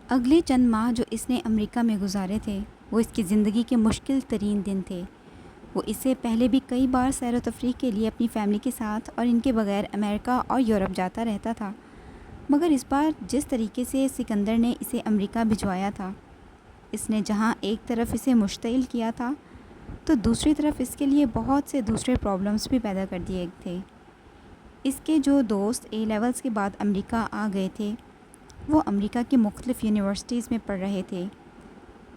اگلے چند ماہ جو اس نے امریکہ میں گزارے تھے وہ اس کی زندگی کے مشکل ترین دن تھے۔ وہ اس سے پہلے بھی کئی بار سیر و تفریح کے لیے اپنی فیملی کے ساتھ اور ان کے بغیر امریکہ اور یورپ جاتا رہتا تھا، مگر اس بار جس طریقے سے سکندر نے اسے امریکہ بھجوایا تھا، اس نے جہاں ایک طرف اسے مشتعل کیا تھا تو دوسری طرف اس کے لیے بہت سے دوسرے پرابلمس بھی پیدا کر دیے تھے۔ اس کے جو دوست اے لیولز کے بعد امریکہ آ گئے تھے وہ امریکہ کی مختلف یونیورسٹیز میں پڑھ رہے تھے۔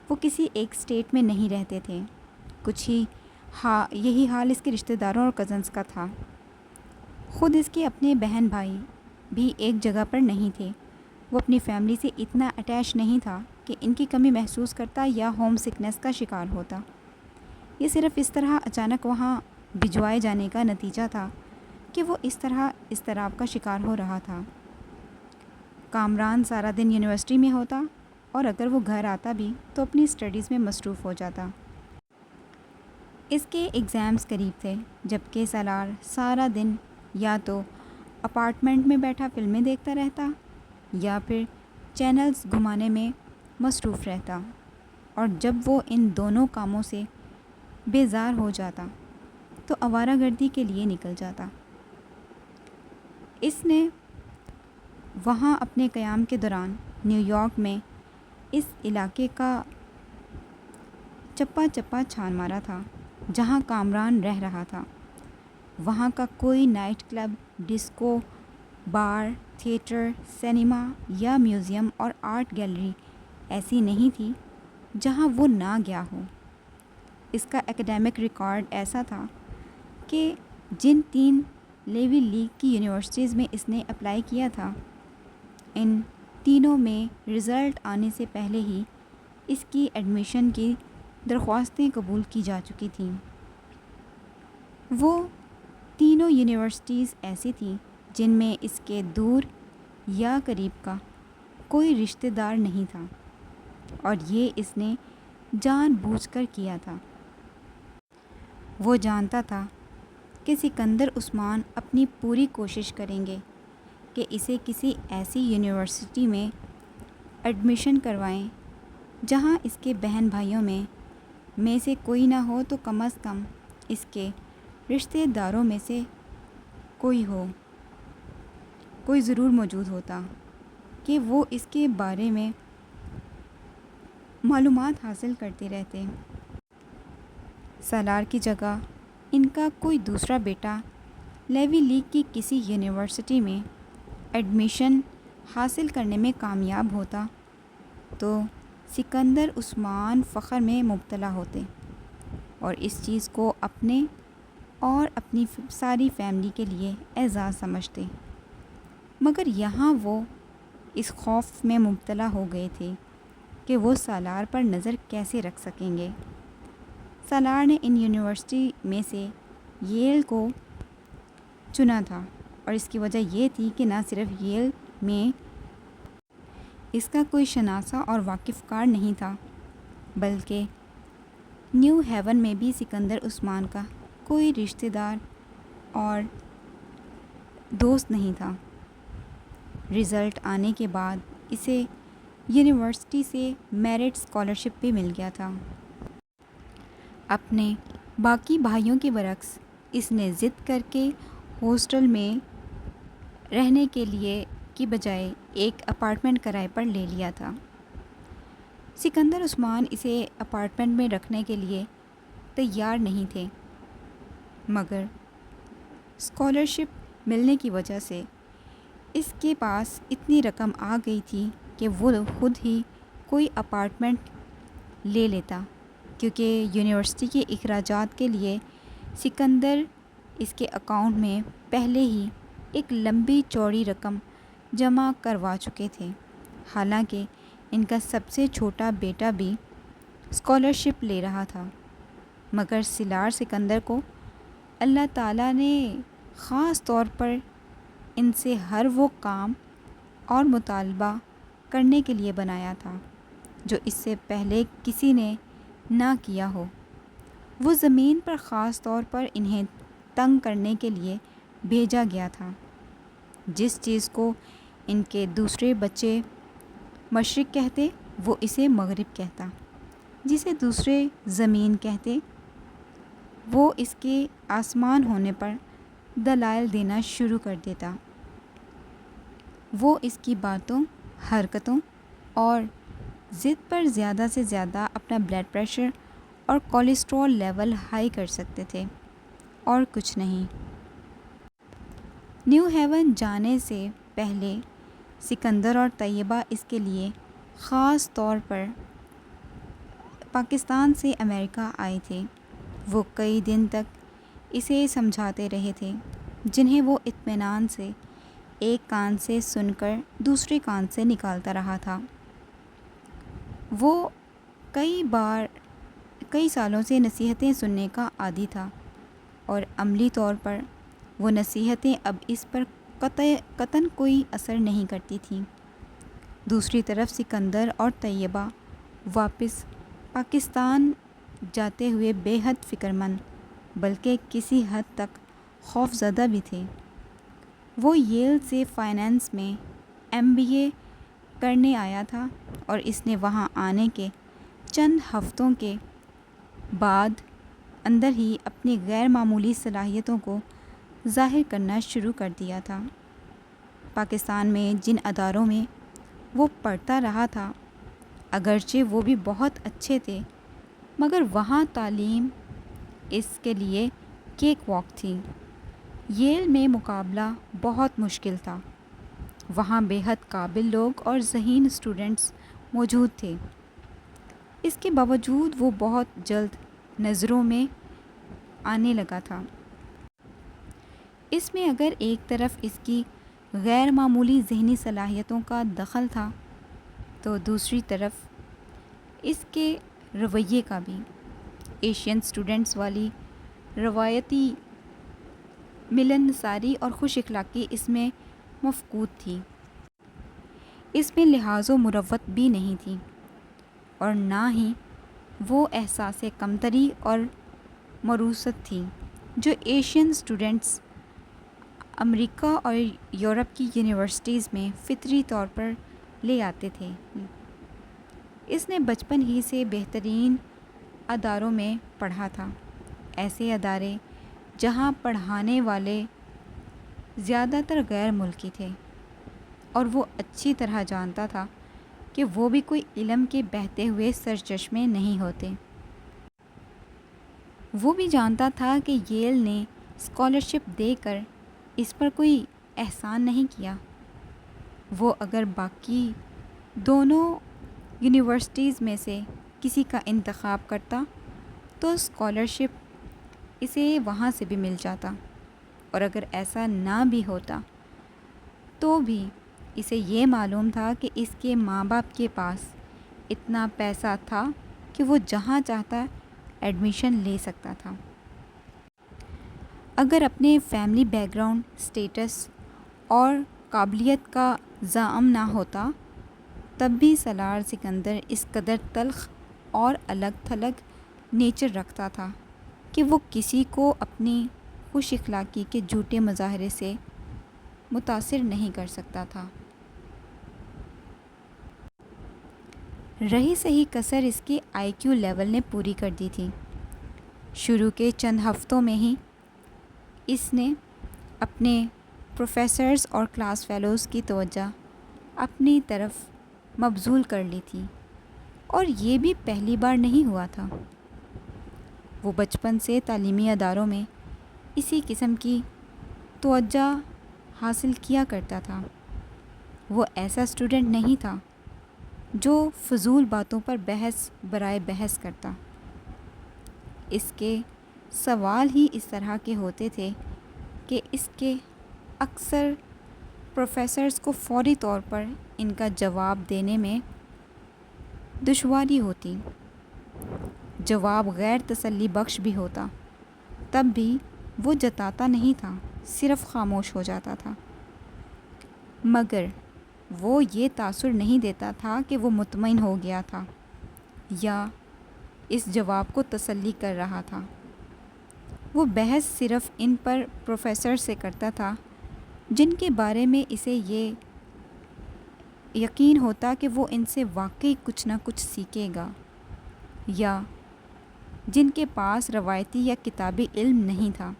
وہ کسی ایک اسٹیٹ میں نہیں رہتے تھے۔ کچھ ہی یہی حال اس کے رشتہ داروں اور کزنس کا تھا۔ خود اس کے اپنے بہن بھائی بھی ایک جگہ پر نہیں تھے۔ وہ اپنی فیملی سے اتنا اٹیچ نہیں تھا کہ ان کی کمی محسوس کرتا یا ہوم سکنس کا شکار ہوتا۔ یہ صرف اس طرح اچانک وہاں بھجوائے جانے کا نتیجہ تھا کہ وہ اس طرح اضطراب کا شکار ہو رہا تھا۔ کامران سارا دن یونیورسٹی میں ہوتا اور اگر وہ گھر آتا بھی تو اپنی اسٹڈیز میں مصروف ہو جاتا۔ اس کے ایگزامز قریب تھے جبکہ سالار سارا دن یا تو اپارٹمنٹ میں بیٹھا فلمیں دیکھتا رہتا یا پھر چینلز گھمانے میں مصروف رہتا، اور جب وہ ان دونوں کاموں سے بیزار ہو جاتا تو آوارہ گردی کے لیے نکل جاتا۔ اس نے وہاں اپنے قیام کے دوران نیو یارک میں اس علاقے کا چپا چپا چھان مارا تھا جہاں کامران رہ رہا تھا۔ وہاں کا کوئی نائٹ کلب، ڈسکو، بار، تھیٹر، سینما یا میوزیم اور آرٹ گیلری ایسی نہیں تھی جہاں وہ نہ گیا ہو۔ اس کا ایکیڈیمک ریکارڈ ایسا تھا کہ جن 3 لیوی لیگ کی یونیورسٹیز میں اس نے اپلائی کیا تھا، ان تینوں میں رزلٹ آنے سے پہلے ہی اس کی ایڈمیشن کی درخواستیں قبول کی جا چکی تھیں۔ وہ تینوں یونیورسٹیز ایسی تھیں جن میں اس کے دور یا قریب کا کوئی رشتہ دار نہیں تھا، اور یہ اس نے جان بوجھ کر کیا تھا۔ وہ جانتا تھا کہ سکندر عثمان اپنی پوری کوشش کریں گے کہ اسے کسی ایسی یونیورسٹی میں ایڈمیشن کروائیں جہاں اس کے بہن بھائیوں میں سے کوئی نہ ہو تو کم از کم اس کے رشتہ داروں میں سے کوئی ضرور موجود ہوتا کہ وہ اس کے بارے میں معلومات حاصل کرتے رہتے۔ سالار کی جگہ ان کا کوئی دوسرا بیٹا لیوی لیگ کی کسی یونیورسٹی میں ایڈمیشن حاصل کرنے میں کامیاب ہوتا تو سکندر عثمان فخر میں مبتلا ہوتے اور اس چیز کو اپنے اور اپنی ساری فیملی کے لیے اعزاز سمجھتے، مگر یہاں وہ اس خوف میں مبتلا ہو گئے تھے کہ وہ سالار پر نظر کیسے رکھ سکیں گے۔ سالار نے ان یونیورسٹی میں سے ییل کو چنا تھا، اور اس کی وجہ یہ تھی کہ نہ صرف ییل میں اس کا کوئی شناسہ اور واقف کار نہیں تھا، بلکہ نیو ہیون میں بھی سکندر عثمان کا کوئی رشتہ دار اور دوست نہیں تھا۔ رزلٹ آنے کے بعد اسے یونیورسٹی سے میرٹ اسکالرشپ بھی مل گیا تھا۔ اپنے باقی بھائیوں کے برعکس اس نے ضد کر کے ہاسٹل میں رہنے کے لیے کی بجائے ایک اپارٹمنٹ کرائے پر لے لیا تھا۔ سکندر عثمان اسے اپارٹمنٹ میں رکھنے کے لیے تیار نہیں تھے، مگر اسکالرشپ ملنے کی وجہ سے اس کے پاس اتنی رقم آ گئی تھی کہ وہ خود ہی کوئی اپارٹمنٹ لے لیتا، کیونکہ یونیورسٹی کے اخراجات کے لیے سکندر اس کے اکاؤنٹ میں پہلے ہی ایک لمبی چوڑی رقم جمع کروا چکے تھے۔ حالانکہ ان کا سب سے چھوٹا بیٹا بھی اسکالرشپ لے رہا تھا، مگر سالار سکندر کو اللہ تعالیٰ نے خاص طور پر ان سے ہر وہ کام اور مطالبہ کرنے کے لیے بنایا تھا جو اس سے پہلے کسی نے نہ کیا ہو۔ وہ زمین پر خاص طور پر انہیں تنگ کرنے کے لیے بھیجا گیا تھا، جس چیز کو ان کے دوسرے بچے مشرق کہتے وہ اسے مغرب کہتا، جسے دوسرے زمین کہتے وہ اس کے آسمان ہونے پر دلائل دینا شروع کر دیتا۔ وہ اس کی باتوں، حرکتوں اور ضد پر زیادہ سے زیادہ اپنا بلڈ پریشر اور کولیسٹرول لیول ہائی کر سکتے تھے، اور کچھ نہیں۔ نیو ہیون جانے سے پہلے سکندر اور طیبہ اس کے لیے خاص طور پر پاکستان سے امریکہ آئے تھے۔ وہ کئی دن تک اسے سمجھاتے رہے تھے، جنہیں وہ اطمینان سے ایک کان سے سن کر دوسرے کان سے نکالتا رہا تھا۔ وہ کئی سالوں سے نصیحتیں سننے کا عادی تھا، اور عملی طور پر وہ نصیحتیں اب اس پر قطعاً کوئی اثر نہیں کرتی تھیں۔ دوسری طرف سکندر اور طیبہ واپس پاکستان جاتے ہوئے بے حد فکر مند، بلکہ کسی حد تک خوف زدہ بھی تھے۔ وہ ییل سے فائنانس میں MBA کرنے آیا تھا، اور اس نے وہاں آنے کے چند ہفتوں کے بعد اندر ہی اپنی غیر معمولی صلاحیتوں کو ظاہر کرنا شروع کر دیا تھا۔ پاکستان میں جن اداروں میں وہ پڑھتا رہا تھا، اگرچہ وہ بھی بہت اچھے تھے، مگر وہاں تعلیم اس کے لیے کیک واک تھی۔ ییل میں مقابلہ بہت مشکل تھا۔ وہاں بے حد قابل لوگ اور ذہین اسٹوڈنٹس موجود تھے۔ اس کے باوجود وہ بہت جلد نظروں میں آنے لگا تھا۔ اس میں اگر ایک طرف اس کی غیر معمولی ذہنی صلاحیتوں کا دخل تھا، تو دوسری طرف اس کے رویے کا بھی۔ ایشین اسٹوڈنٹس والی روایتی ملن ساری اور خوش اخلاقی اس میں مفقود تھی۔ اس میں لحاظ و مروت بھی نہیں تھی، اور نہ ہی وہ احساس کمتری اور مروست تھی جو ایشین اسٹوڈنٹس امریکہ اور یورپ کی یونیورسٹیز میں فطری طور پر لے آتے تھے۔ اس نے بچپن ہی سے بہترین اداروں میں پڑھا تھا، ایسے ادارے جہاں پڑھانے والے زیادہ تر غیر ملکی تھے، اور وہ اچھی طرح جانتا تھا کہ وہ بھی کوئی علم کے بہتے ہوئے سرچشمے نہیں ہوتے۔ وہ بھی جانتا تھا کہ ییل نے اسکالرشپ دے کر اس پر کوئی احسان نہیں کیا۔ وہ اگر باقی دونوں یونیورسٹیز میں سے کسی کا انتخاب کرتا تو اسکالرشپ اسے وہاں سے بھی مل جاتا، اور اگر ایسا نہ بھی ہوتا تو بھی اسے یہ معلوم تھا کہ اس کے ماں باپ کے پاس اتنا پیسہ تھا کہ وہ جہاں چاہتا ایڈمیشن لے سکتا تھا۔ اگر اپنے فیملی بیک گراؤنڈ، اسٹیٹس اور قابلیت کا زعم نہ ہوتا، تب بھی سالار سکندر اس قدر تلخ اور الگ تھلگ نیچر رکھتا تھا کہ وہ کسی کو اپنی خوش اخلاقی کے جھوٹے مظاہرے سے متاثر نہیں کر سکتا تھا۔ رہی صحیح کسر اس کے IQ لیول نے پوری کر دی تھی۔ شروع کے چند ہفتوں میں ہی اس نے اپنے پروفیسرز اور کلاس فیلوز کی توجہ اپنی طرف مبذول کر لی تھی، اور یہ بھی پہلی بار نہیں ہوا تھا۔ وہ بچپن سے تعلیمی اداروں میں اسی قسم کی توجہ حاصل کیا کرتا تھا۔ وہ ایسا اسٹوڈنٹ نہیں تھا جو فضول باتوں پر بحث برائے بحث کرتا۔ اس کے سوال ہی اس طرح کے ہوتے تھے کہ اس کے اکثر پروفیسرز کو فوری طور پر ان کا جواب دینے میں دشواری ہوتی۔ جواب غیر تسلی بخش بھی ہوتا، تب بھی وہ جتاتا نہیں تھا، صرف خاموش ہو جاتا تھا۔ مگر وہ یہ تاثر نہیں دیتا تھا کہ وہ مطمئن ہو گیا تھا یا اس جواب کو تسلی کر رہا تھا۔ وہ بحث صرف ان پر پروفیسر سے کرتا تھا جن کے بارے میں اسے یہ یقین ہوتا کہ وہ ان سے واقعی کچھ نہ کچھ سیکھے گا، یا جن کے پاس روایتی یا کتابی علم نہیں تھا۔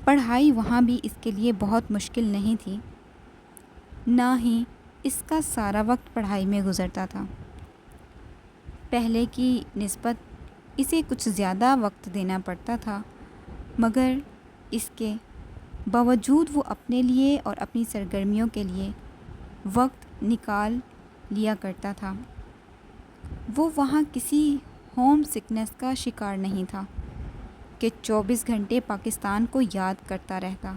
پڑھائی وہاں بھی اس کے لیے بہت مشکل نہیں تھی، نہ ہی اس کا سارا وقت پڑھائی میں گزرتا تھا۔ پہلے کی نسبت اسے کچھ زیادہ وقت دینا پڑتا تھا، مگر اس کے باوجود وہ اپنے لیے اور اپنی سرگرمیوں کے لیے وقت نکال لیا کرتا تھا۔ وہ وہاں کسی ہوم سکنس کا شکار نہیں تھا کہ 24 گھنٹے پاکستان کو یاد کرتا رہتا،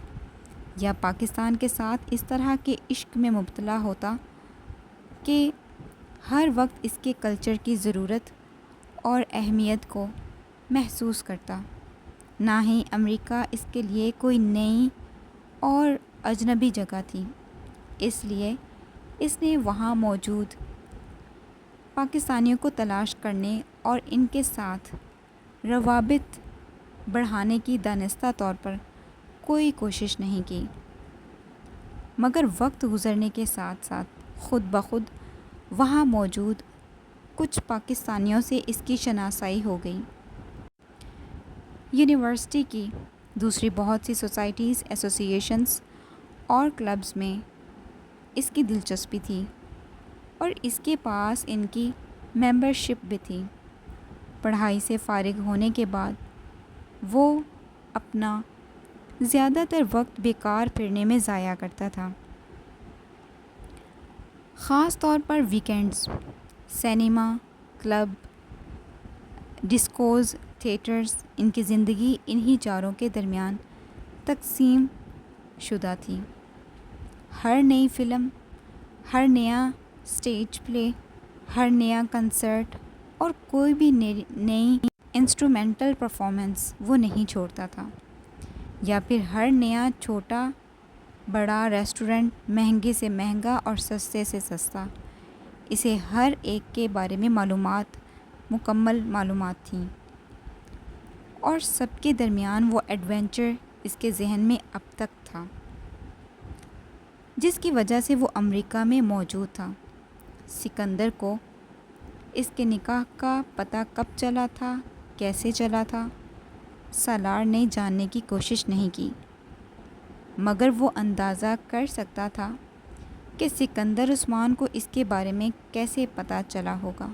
یا پاکستان کے ساتھ اس طرح کے عشق میں مبتلا ہوتا کہ ہر وقت اس کے کلچر کی ضرورت اور اہمیت کو محسوس کرتا۔ نہ ہی امریکہ اس کے لیے کوئی نئی اور اجنبی جگہ تھی، اس لیے اس نے وہاں موجود پاکستانیوں کو تلاش کرنے اور ان کے ساتھ روابط بڑھانے کی دانستہ طور پر کوئی کوشش نہیں کی، مگر وقت گزرنے کے ساتھ ساتھ خود بخود وہاں موجود کچھ پاکستانیوں سے اس کی شناسائی ہو گئی۔ یونیورسٹی کی دوسری بہت سی سوسائٹیز، ایسوسی ایشنز اور کلبز میں اس کی دلچسپی تھی، اور اس کے پاس ان کی ممبرشپ بھی تھی۔ پڑھائی سے فارغ ہونے کے بعد وہ اپنا زیادہ تر وقت بیکار پھرنے میں ضائع کرتا تھا، خاص طور پر weekends. Cinema, club, discos, theatres, ان کی زندگی انہی چاروں کے درمیان تقسیم شدہ تھی۔ ہر نئی فلم، ہر نیا سٹیج پلے، ہر نیا کنسرٹ اور کوئی بھی نئی انسٹرومنٹل پرفارمنس وہ نہیں چھوڑتا تھا، یا پھر ہر نیا چھوٹا بڑا ریسٹورنٹ، مہنگے سے مہنگا اور سستے سے سستا، اسے ہر ایک کے بارے میں مکمل معلومات تھیں، اور سب کے درمیان وہ ایڈونچر اس کے ذہن میں اب تک تھا، جس کی وجہ سے وہ امریکہ میں موجود تھا۔ سکندر کو اس کے نکاح کا پتہ کب چلا تھا، کیسے چلا تھا، سالار نے جاننے کی کوشش نہیں کی، مگر وہ اندازہ کر سکتا تھا کہ سکندر عثمان کو اس کے بارے میں کیسے پتہ چلا ہوگا۔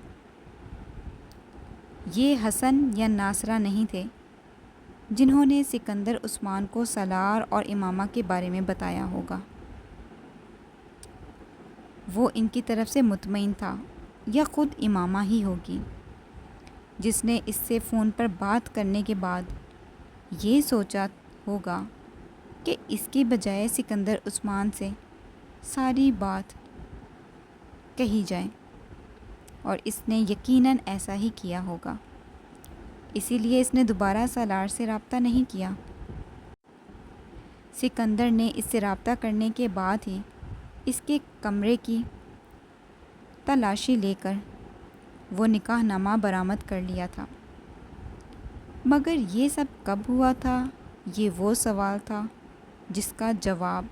یہ حسن یا ناصرہ نہیں تھے جنہوں نے سکندر عثمان کو سالار اور امامہ کے بارے میں بتایا ہوگا۔ وہ ان کی طرف سے مطمئن تھا، یا خود امامہ ہی ہوگی جس نے اس سے فون پر بات کرنے کے بعد یہ سوچا ہوگا کہ اس کی بجائے سکندر عثمان سے ساری بات کہی جائے، اور اس نے یقیناً ایسا ہی کیا ہوگا، اسی لیے اس نے دوبارہ سالار سے رابطہ نہیں کیا۔ سکندر نے اس سے رابطہ کرنے کے بعد ہی اس کے کمرے کی تلاشی لے کر وہ نکاح نامہ برآمد کر لیا تھا، مگر یہ سب کب ہوا تھا، یہ وہ سوال تھا جس کا جواب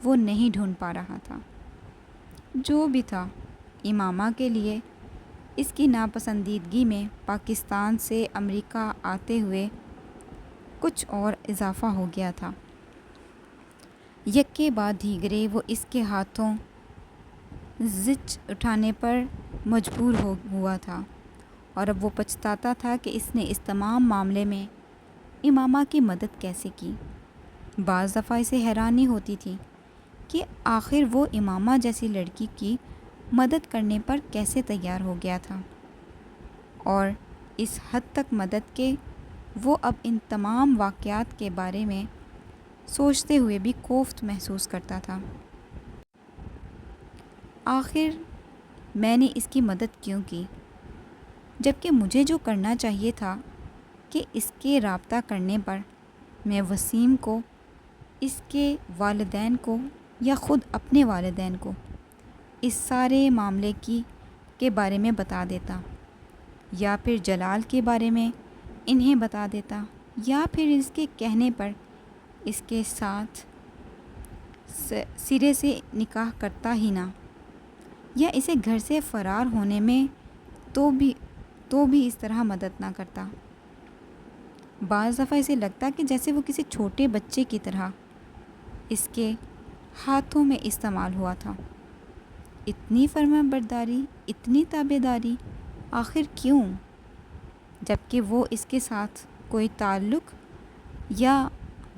وہ نہیں ڈھونڈ پا رہا تھا۔ جو بھی تھا، امامہ کے لیے اس کی ناپسندیدگی میں پاکستان سے امریکہ آتے ہوئے کچھ اور اضافہ ہو گیا تھا۔ یکے بعد دیگرے وہ اس کے ہاتھوں زچ اٹھانے پر مجبور ہوا تھا، اور اب وہ پچھتاتا تھا کہ اس نے اس تمام معاملے میں امامہ کی مدد کیسے کی۔ بعض دفعہ اسے حیرانی ہوتی تھی کہ آخر وہ امامہ جیسی لڑکی کی مدد کرنے پر کیسے تیار ہو گیا تھا، اور اس حد تک مدد کہ وہ اب ان تمام واقعات کے بارے میں سوچتے ہوئے بھی کوفت محسوس کرتا تھا۔ آخر میں نے اس کی مدد کیوں کی، جبکہ مجھے جو کرنا چاہیے تھا کہ اس کے رابطہ کرنے پر میں وسیم کو، اس کے والدین کو، یا خود اپنے والدین کو اس سارے معاملے کے بارے میں بتا دیتا، یا پھر جلال کے بارے میں انہیں بتا دیتا، یا پھر اس کے کہنے پر اس کے ساتھ سرے سے نکاح کرتا ہی نہ، یا اسے گھر سے فرار ہونے میں تو بھی اس طرح مدد نہ کرتا۔ بعض دفعہ اسے لگتا کہ جیسے وہ کسی چھوٹے بچے کی طرح اس کے ہاتھوں میں استعمال ہوا تھا۔ اتنی فرما برداری، اتنی تابع داری، آخر کیوں؟ جبکہ وہ اس کے ساتھ کوئی تعلق یا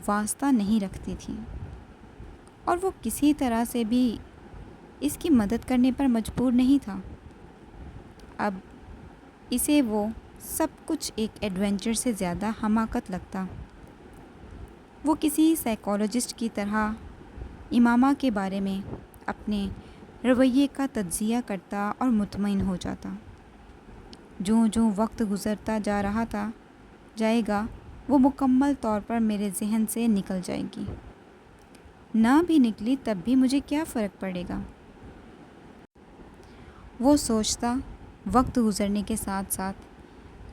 واسطہ نہیں رکھتی تھی، اور وہ کسی طرح سے بھی اس کی مدد کرنے پر مجبور نہیں تھا۔ اب اسے وہ سب کچھ ایک ایڈونچر سے زیادہ حماقت لگتا۔ وہ کسی سائیکالوجسٹ کی طرح امامہ کے بارے میں اپنے رویے کا تجزیہ کرتا اور مطمئن ہو جاتا۔ جو وقت گزرتا جائے گا وہ مکمل طور پر میرے ذہن سے نکل جائے گی۔ نہ بھی نکلی تب بھی مجھے کیا فرق پڑے گا؟ وہ سوچتا۔ وقت گزرنے کے ساتھ ساتھ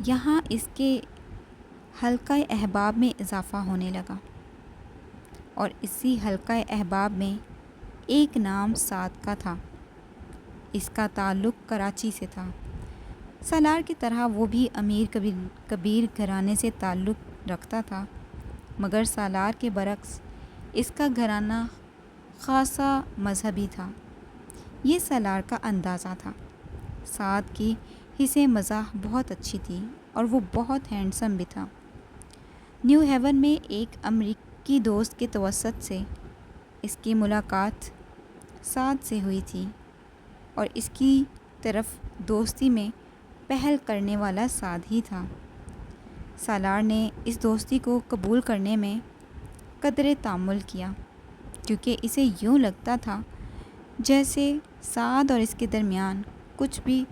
یہاں اس کے حلقہ احباب میں اضافہ ہونے لگا، اور اسی حلقہ احباب میں ایک نام سعد کا تھا۔ اس کا تعلق کراچی سے تھا۔ سالار کی طرح وہ بھی امیر کبیر گھرانے سے تعلق رکھتا تھا، مگر سالار کے برعکس اس کا گھرانہ خاصا مذہبی تھا۔ یہ سالار کا اندازہ تھا۔ سعد کی حس مزاح بہت اچھی تھی اور وہ بہت ہینڈسم بھی تھا۔ نیو ہیون میں ایک امریکی دوست کے توسط سے اس کی ملاقات سعد سے ہوئی تھی، اور اس کی طرف دوستی میں پہل کرنے والا سعد ہی تھا۔ سالار نے اس دوستی کو قبول کرنے میں قدرے تامل کیا، کیونکہ اسے یوں لگتا تھا جیسے سعد اور اس کے درمیان کچھ بھی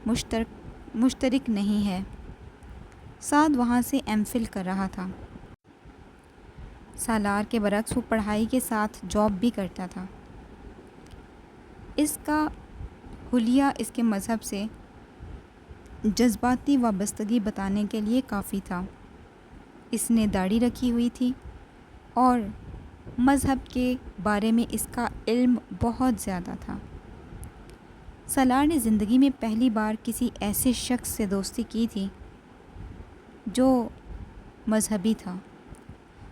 مشترک نہیں ہے۔ سعد وہاں سے ایم فل کر رہا تھا۔ سالار کے برعکس وہ پڑھائی کے ساتھ جاب بھی کرتا تھا۔ اس کا حلیہ اس کے مذہب سے جذباتی وابستگی بتانے کے لیے کافی تھا۔ اس نے داڑھی رکھی ہوئی تھی اور مذہب کے بارے میں اس کا علم بہت زیادہ تھا۔ سالار نے زندگی میں پہلی بار کسی ایسے شخص سے دوستی کی تھی جو مذہبی تھا۔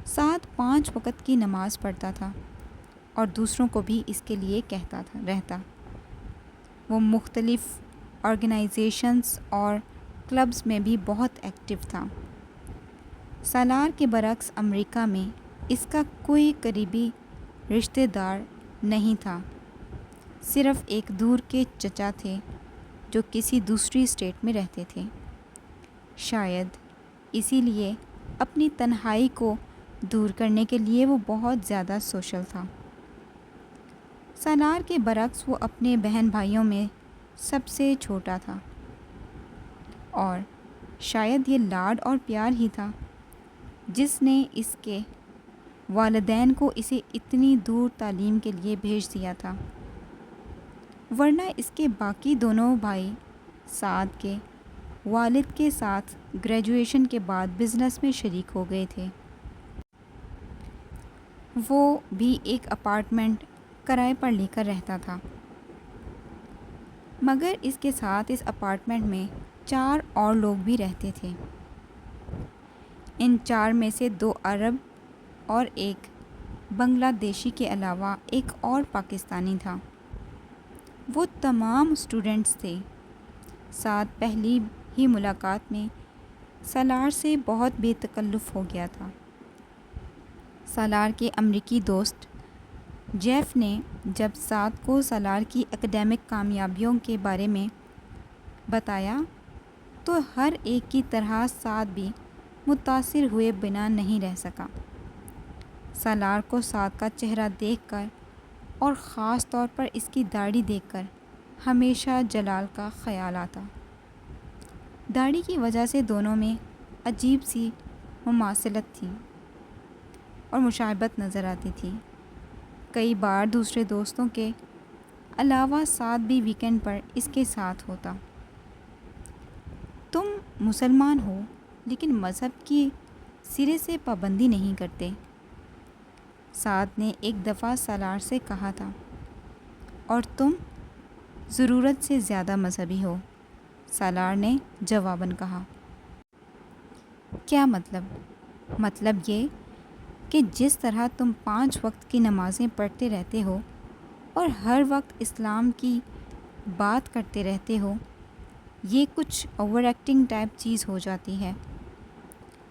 سعد 5 وقت کی نماز پڑھتا تھا اور دوسروں کو بھی اس کے لیے کہتا رہتا۔ وہ مختلف آرگنائزیشنز اور کلبز میں بھی بہت ایکٹیو تھا۔ سالار کے برعکس امریکہ میں اس کا کوئی قریبی رشتہ دار نہیں تھا، صرف ایک دور کے چچا تھے جو کسی دوسری اسٹیٹ میں رہتے تھے۔ شاید اسی لیے اپنی تنہائی کو دور کرنے کے لیے وہ بہت زیادہ سوشل تھا۔ سالار کے برعکس وہ اپنے بہن بھائیوں میں سب سے چھوٹا تھا، اور شاید یہ لاڈ اور پیار ہی تھا جس نے اس کے والدین کو اسے اتنی دور تعلیم کے لیے بھیج دیا تھا، ورنہ اس کے باقی دونوں بھائی سعد کے والد کے ساتھ گریجویشن کے بعد بزنس میں شریک ہو گئے تھے۔ وہ بھی ایک اپارٹمنٹ کرائے پر لے کر رہتا تھا، مگر اس کے ساتھ اس اپارٹمنٹ میں 4 اور لوگ بھی رہتے تھے۔ ان 4 میں سے 2 عرب اور 1 بنگلہ دیشی کے علاوہ ایک اور پاکستانی تھا۔ وہ تمام اسٹوڈنٹس تھے۔ سعد پہلی ہی ملاقات میں سالار سے بہت بے تکلف ہو گیا تھا۔ سالار کے امریکی دوست جیف نے جب سعد کو سالار کی اکیڈمک کامیابیوں کے بارے میں بتایا تو ہر ایک کی طرح سعد بھی متاثر ہوئے بنا نہیں رہ سکا۔ سالار کو سعد کا چہرہ دیکھ کر اور خاص طور پر اس کی داڑھی دیکھ کر ہمیشہ جلال کا خیال آتا۔ داڑھی کی وجہ سے دونوں میں عجیب سی مماثلت تھی اور مشابہت نظر آتی تھی۔ کئی بار دوسرے دوستوں کے علاوہ سعد بھی ویکینڈ پر اس کے ساتھ ہوتا۔ تم مسلمان ہو لیکن مذہب کی سرے سے پابندی نہیں کرتے، سعد نے ایک دفعہ سالار سے کہا تھا، اور تم ضرورت سے زیادہ مذہبی ہو، سالار نے جواباً کہا۔ کیا مطلب؟ مطلب یہ کہ جس طرح تم 5 وقت کی نمازیں پڑھتے رہتے ہو اور ہر وقت اسلام کی بات کرتے رہتے ہو، یہ کچھ اوور ایکٹنگ ٹائپ چیز ہو جاتی ہے،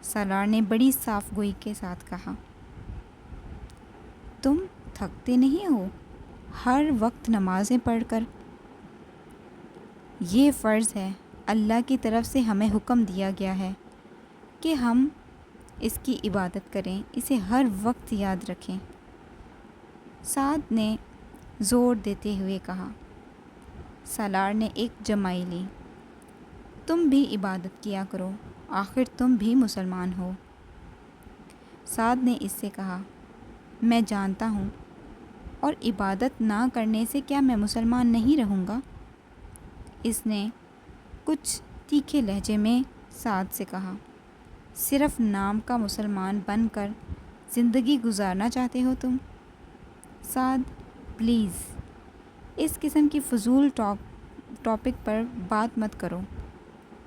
سالار نے بڑی صاف گوئی کے ساتھ کہا۔ تم تھکتے نہیں ہو ہر وقت نمازیں پڑھ کر؟ یہ فرض ہے، اللہ کی طرف سے ہمیں حکم دیا گیا ہے کہ ہم اس کی عبادت کریں، اسے ہر وقت یاد رکھیں، سعد نے زور دیتے ہوئے کہا۔ سالار نے ایک جمائی لی۔ تم بھی عبادت کیا کرو، آخر تم بھی مسلمان ہو۔ سعد نے اس سے کہا، میں جانتا ہوں، اور عبادت نہ کرنے سے کیا میں مسلمان نہیں رہوں گا؟ اس نے کچھ تیکھے لہجے میں سعد سے کہا، صرف نام کا مسلمان بن کر زندگی گزارنا چاہتے ہو تم؟ سعد پلیز اس قسم کی فضول ٹاپک پر بات مت کرو۔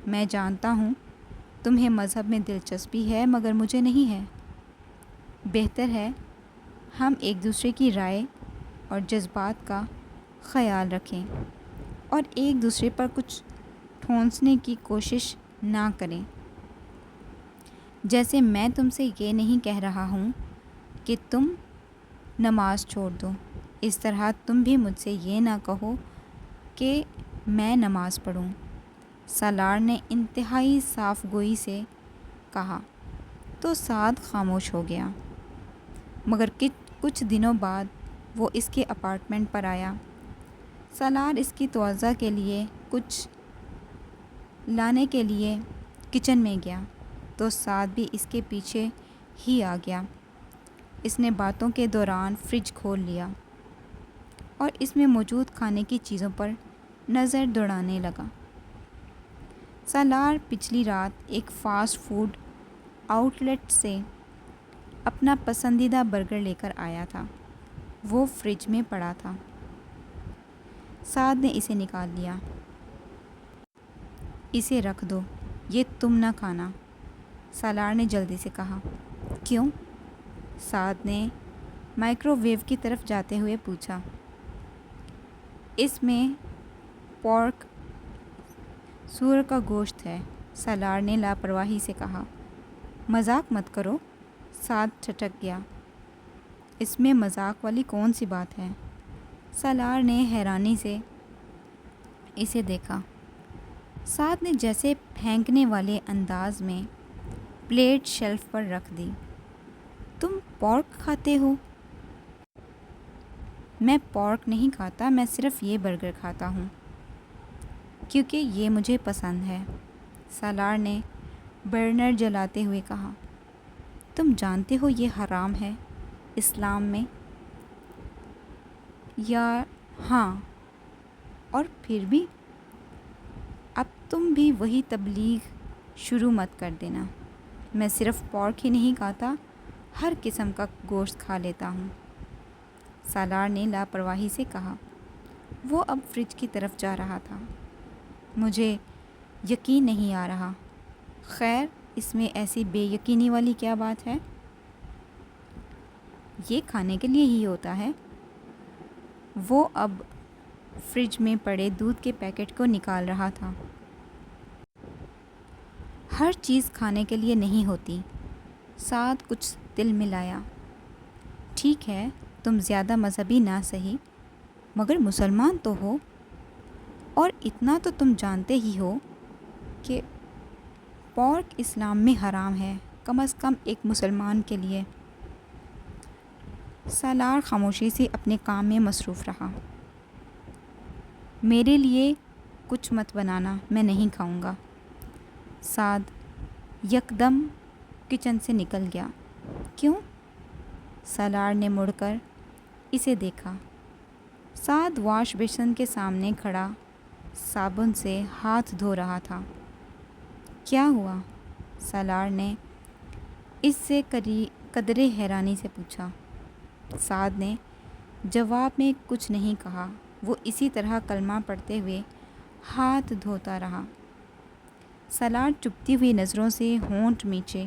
میں جانتا ہوں تمہیں مذہب میں دلچسپی ہے، مگر مجھے نہیں ہے۔ بہتر ہے ہم ایک دوسرے کی رائے اور جذبات کا خیال رکھیں اور ایک دوسرے پر کچھ ٹھونسنے کی کوشش نہ کریں۔ جیسے میں تم سے یہ نہیں کہہ رہا ہوں کہ تم نماز چھوڑ دو، اس طرح تم بھی مجھ سے یہ نہ کہو کہ میں نماز پڑھوں، سالار نے انتہائی صاف گوئی سے کہا۔ تو سعد خاموش ہو گیا، مگر کچھ دنوں بعد وہ اس کے اپارٹمنٹ پر آیا۔ سالار اس کی توضیع کے لیے کچھ لانے کے لیے کچن میں گیا تو سعد بھی اس کے پیچھے ہی آ گیا۔ اس نے باتوں کے دوران فریج کھول لیا اور اس میں موجود کھانے کی چیزوں پر نظر دوڑانے لگا۔ سالار پچھلی رات ایک فاسٹ فوڈ آؤٹ لیٹ سے اپنا پسندیدہ برگر لے کر آیا تھا، وہ فریج میں پڑا تھا۔ سعد نے اسے نکال لیا۔ اسے رکھ دو، یہ تم نہ کھانا، سالار نے جلدی سے کہا۔ کیوں؟ سعد نے مائکرو ویو کی طرف جاتے ہوئے پوچھا۔ اس میں پورک سور کا گوشت ہے، سالار نے لاپرواہی سے کہا۔ مذاق مت کرو، سعد ٹھٹک گیا۔ اس میں مذاق والی کون سی بات ہے؟ سالار نے حیرانی سے اسے دیکھا۔ سعد نے جیسے پھینکنے والے انداز میں پلیٹ شیلف پر رکھ دی۔ تم پورک کھاتے ہو؟ میں پورک نہیں کھاتا، میں صرف یہ برگر کھاتا ہوں کیونکہ یہ مجھے پسند ہے، سالار نے برنر جلاتے ہوئے کہا۔ تم جانتے ہو یہ حرام ہے اسلام میں؟ یا ہاں، اور پھر بھی؟ اب تم بھی وہی تبلیغ شروع مت کر دینا۔ میں صرف پورک ہی نہیں کھاتا، ہر قسم کا گوشت کھا لیتا ہوں، سالار نے لاپرواہی سے کہا۔ وہ اب فریج کی طرف جا رہا تھا۔ مجھے یقین نہیں آ رہا۔ خیر، اس میں ایسی بے یقینی والی کیا بات ہے؟ یہ کھانے کے لیے ہی ہوتا ہے۔ وہ اب فریج میں پڑے دودھ کے پیکٹ کو نکال رہا تھا۔ ہر چیز کھانے کے لیے نہیں ہوتی، سعد کچھ دل ملایا۔ ٹھیک ہے، تم زیادہ مذہبی نہ سہی، مگر مسلمان تو ہو، اور اتنا تو تم جانتے ہی ہو کہ پورک اسلام میں حرام ہے، کم از کم ایک مسلمان کے لیے۔ سالار خاموشی سے اپنے کام میں مصروف رہا۔ میرے لیے کچھ مت بنانا، میں نہیں کھاؤں گا، سعد یکدم کچن سے نکل گیا۔ کیوں؟ سالار نے مڑ کر اسے دیکھا۔ سعد واش بیسن کے سامنے کھڑا صابن سے ہاتھ دھو رہا تھا۔ کیا ہوا؟ سالار نے اس سے قدرے حیرانی سے پوچھا۔ سعد نے جواب میں کچھ نہیں کہا۔ وہ اسی طرح کلمہ پڑھتے ہوئے ہاتھ دھوتا رہا۔ سالار چبھتی ہوئی نظروں سے ہونٹ میچے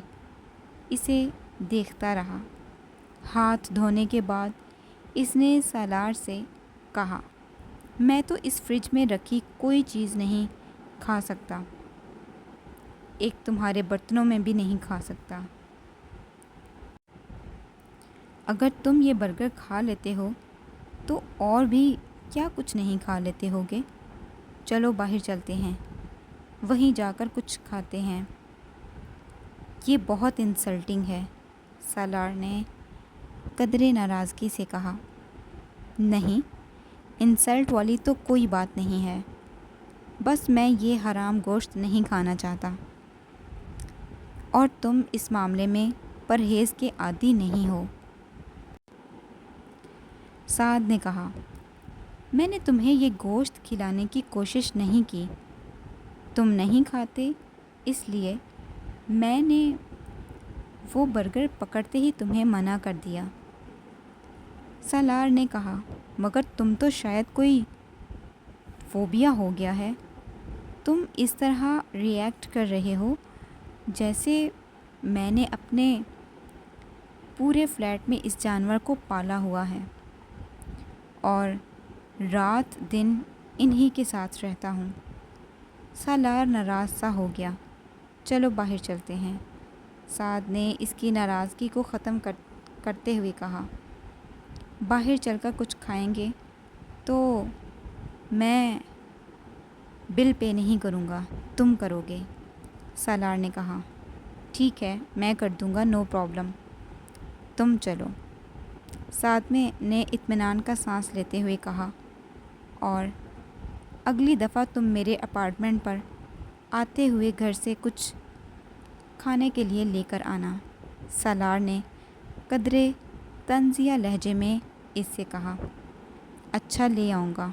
اسے دیکھتا رہا۔ ہاتھ دھونے کے بعد اس نے سالار سے کہا، میں تو اس فریج میں رکھی کوئی چیز نہیں کھا سکتا، ایک تمہارے برتنوں میں بھی نہیں کھا سکتا۔ اگر تم یہ برگر کھا لیتے ہو تو اور بھی کیا کچھ نہیں کھا لیتے ہوگے؟ چلو باہر چلتے ہیں، وہیں جا کر کچھ کھاتے ہیں۔ یہ بہت انسلٹنگ ہے، سالار نے قدرے ناراضگی سے کہا۔ نہیں، انسلٹ والی تو کوئی بات نہیں ہے، بس میں یہ حرام گوشت نہیں کھانا چاہتا، اور تم اس معاملے میں پرہیز کے عادی نہیں ہو۔ سعد نے کہا، میں نے تمہیں یہ گوشت کھلانے کی کوشش نہیں کی، تم نہیں کھاتے اس لیے میں نے وہ برگر پکڑتے ہی تمہیں منع کر دیا۔ سالار نے کہا، مگر تم تو شاید کوئی فوبیا ہو گیا ہے، تم اس طرح ری ایکٹ کر رہے ہو جیسے میں نے اپنے پورے فلیٹ میں اس جانور کو پالا ہوا ہے اور رات دن انہی کے ساتھ رہتا ہوں۔ سالار ناراض سا ہو گیا۔ چلو باہر چلتے ہیں، سعد نے اس کی ناراضگی کو ختم کرتے ہوئے کہا۔ باہر چل کر کچھ کھائیں گے تو میں بل پے نہیں کروں گا، تم کرو گے، سالار نے کہا۔ ٹھیک ہے، میں کر دوں گا، نو پرابلم، تم چلو، سعد نے اطمینان کا سانس لیتے ہوئے کہا، اور اگلی دفعہ تم میرے اپارٹمنٹ پر آتے ہوئے گھر سے کچھ کھانے کے لیے لے کر آنا، سالار نے قدرے طنزیہ لہجے میں اس سے کہا۔ اچھا، لے آؤں گا،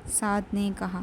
سعد نے کہا۔